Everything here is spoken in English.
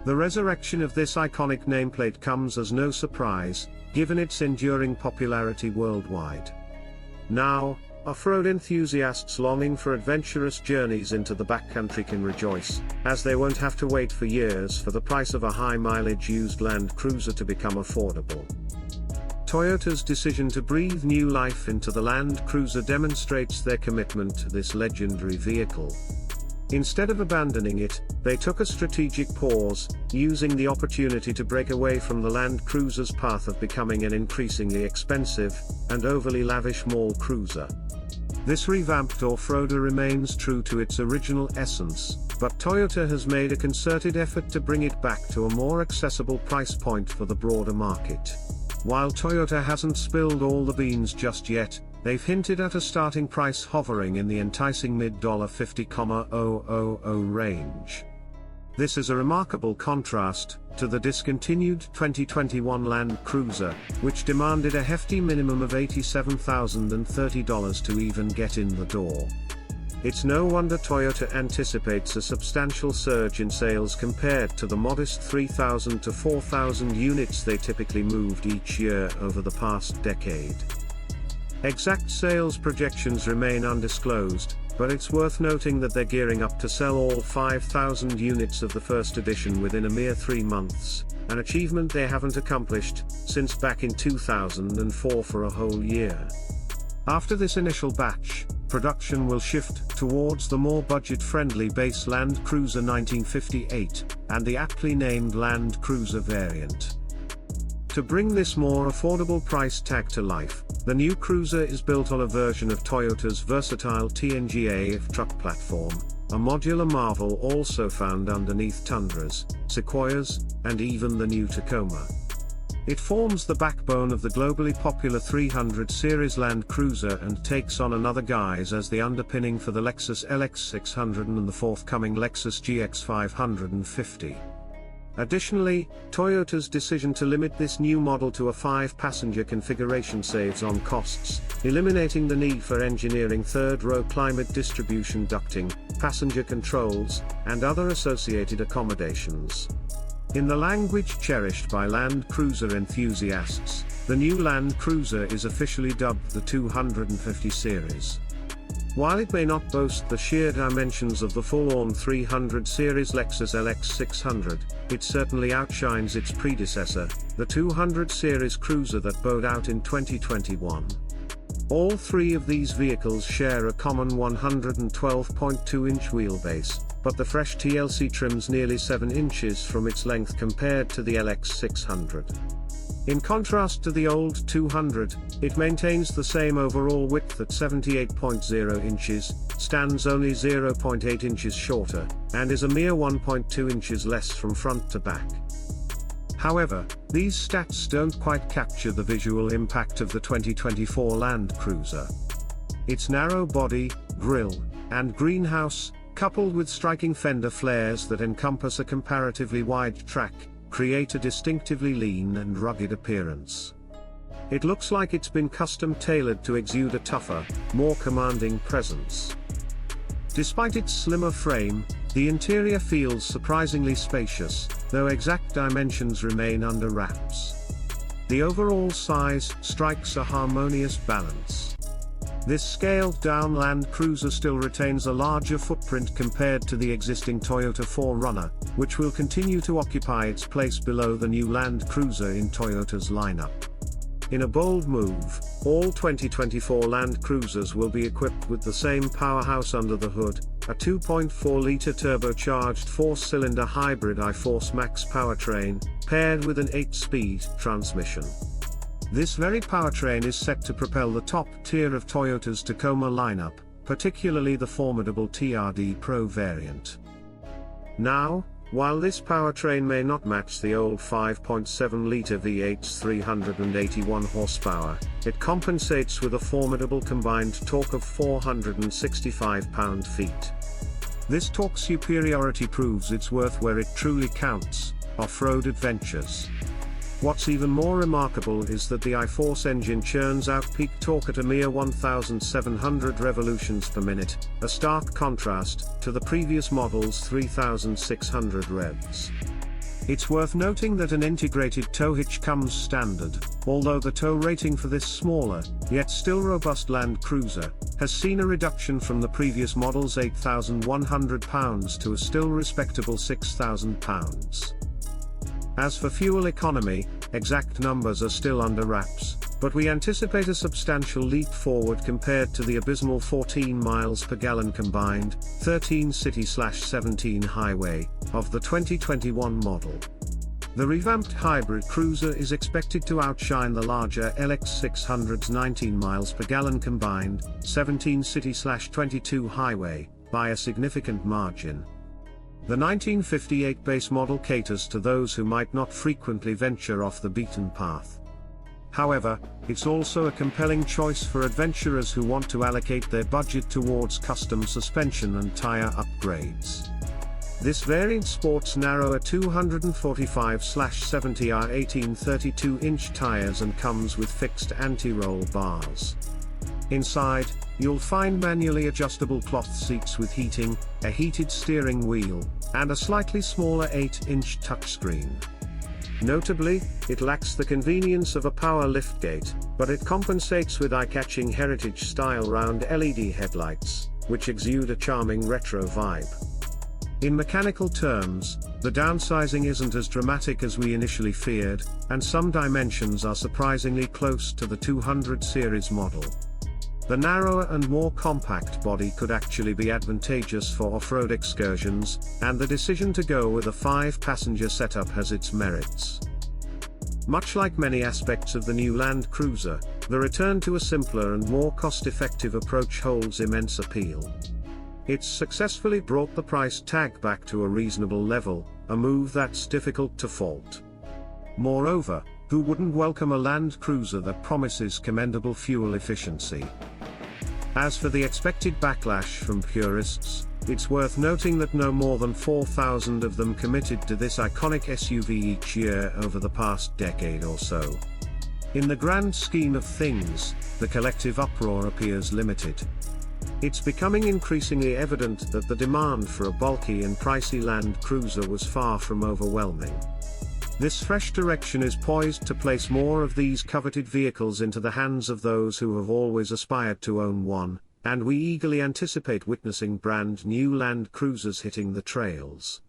The resurrection of this iconic nameplate comes as no surprise, given its enduring popularity worldwide. Now, off-road enthusiasts longing for adventurous journeys into the backcountry can rejoice, as they won't have to wait for years for the price of a high-mileage used Land Cruiser to become affordable. Toyota's decision to breathe new life into the Land Cruiser demonstrates their commitment to this legendary vehicle. Instead of abandoning it, they took a strategic pause, using the opportunity to break away from the Land Cruiser's path of becoming an increasingly expensive and overly lavish mall cruiser. This revamped off-roader remains true to its original essence, but Toyota has made a concerted effort to bring it back to a more accessible price point for the broader market. While Toyota hasn't spilled all the beans just yet, they've hinted at a starting price hovering in the enticing mid-$50,000 range. This is a remarkable contrast to the discontinued 2021 Land Cruiser, which demanded a hefty minimum of $87,030 to even get in the door. It's no wonder Toyota anticipates a substantial surge in sales compared to the modest 3,000 to 4,000 units they typically moved each year over the past decade. Exact sales projections remain undisclosed, but it's worth noting that they're gearing up to sell all 5,000 units of the first edition within a mere 3 months, an achievement they haven't accomplished since back in 2004 for a whole year. After this initial batch, production will shift towards the more budget-friendly base Land Cruiser 1958, and the aptly named Land Cruiser variant. To bring this more affordable price tag to life, the new cruiser is built on a version of Toyota's versatile TNGA truck platform, a modular marvel also found underneath Tundras, Sequoias, and even the new Tacoma. It forms the backbone of the globally popular 300 series Land Cruiser and takes on another guise as the underpinning for the Lexus LX600 and the forthcoming Lexus GX550. Additionally, Toyota's decision to limit this new model to a 5-passenger configuration saves on costs, eliminating the need for engineering third-row climate distribution ducting, passenger controls, and other associated accommodations. In the language cherished by Land Cruiser enthusiasts, the new Land Cruiser is officially dubbed the 250 series. While it may not boast the sheer dimensions of the full-on 300 series Lexus LX600, it certainly outshines its predecessor, the 200 series cruiser that bowed out in 2021. All three of these vehicles share a common 112.2-inch wheelbase, but the fresh TLC trims nearly 7 inches from its length compared to the LX600. In contrast to the old 200, it maintains the same overall width at 78.0 inches, stands only 0.8 inches shorter, and is a mere 1.2 inches less from front to back. However, these stats don't quite capture the visual impact of the 2024 Land Cruiser. Its narrow body, grille, and greenhouse, coupled with striking fender flares that encompass a comparatively wide track, create a distinctively lean and rugged appearance. It looks like it's been custom-tailored to exude a tougher, more commanding presence. Despite its slimmer frame, the interior feels surprisingly spacious, though exact dimensions remain under wraps. The overall size strikes a harmonious balance. This scaled-down Land Cruiser still retains a larger footprint compared to the existing Toyota 4Runner, which will continue to occupy its place below the new Land Cruiser in Toyota's lineup. In a bold move, all 2024 Land Cruisers will be equipped with the same powerhouse under the hood, a 2.4-liter turbocharged 4-cylinder hybrid iForce Max powertrain, paired with an 8-speed transmission. This very powertrain is set to propel the top tier of Toyota's Tacoma lineup, particularly the formidable TRD Pro variant. Now, while this powertrain may not match the old 5.7-liter V8's 381 horsepower, it compensates with a formidable combined torque of 465 pound-feet. This torque superiority proves its worth where it truly counts: off-road adventures. What's even more remarkable is that the iForce engine churns out peak torque at a mere 1,700 revolutions per minute, a stark contrast to the previous model's 3,600 revs. It's worth noting that an integrated tow hitch comes standard, although the tow rating for this smaller, yet still robust Land Cruiser, has seen a reduction from the previous model's £8,100 to a still respectable £6,000. As for fuel economy, exact numbers are still under wraps, but we anticipate a substantial leap forward compared to the abysmal 14 miles per gallon combined, 13 city/17 highway, of the 2021 model. The revamped hybrid cruiser is expected to outshine the larger LX600's 19 miles per gallon combined, 17 city/22 highway, by a significant margin. The 1958 base model caters to those who might not frequently venture off the beaten path. However, it's also a compelling choice for adventurers who want to allocate their budget towards custom suspension and tire upgrades. This variant sports narrower 245/70R 1832-inch tires and comes with fixed anti-roll bars. Inside, you'll find manually adjustable cloth seats with heating, a heated steering wheel, and a slightly smaller 8-inch touchscreen. Notably, it lacks the convenience of a power liftgate, but it compensates with eye-catching heritage-style round LED headlights, which exude a charming retro vibe. In mechanical terms, the downsizing isn't as dramatic as we initially feared, and some dimensions are surprisingly close to the 200 series model. The narrower and more compact body could actually be advantageous for off-road excursions, and the decision to go with a 5-passenger setup has its merits. Much like many aspects of the new Land Cruiser, the return to a simpler and more cost-effective approach holds immense appeal. It's successfully brought the price tag back to a reasonable level, a move that's difficult to fault. Moreover, who wouldn't welcome a Land Cruiser that promises commendable fuel efficiency? As for the expected backlash from purists, it's worth noting that no more than 4,000 of them committed to this iconic SUV each year over the past decade or so. In the grand scheme of things, the collective uproar appears limited. It's becoming increasingly evident that the demand for a bulky and pricey Land Cruiser was far from overwhelming. This fresh direction is poised to place more of these coveted vehicles into the hands of those who have always aspired to own one, and we eagerly anticipate witnessing brand new Land Cruisers hitting the trails.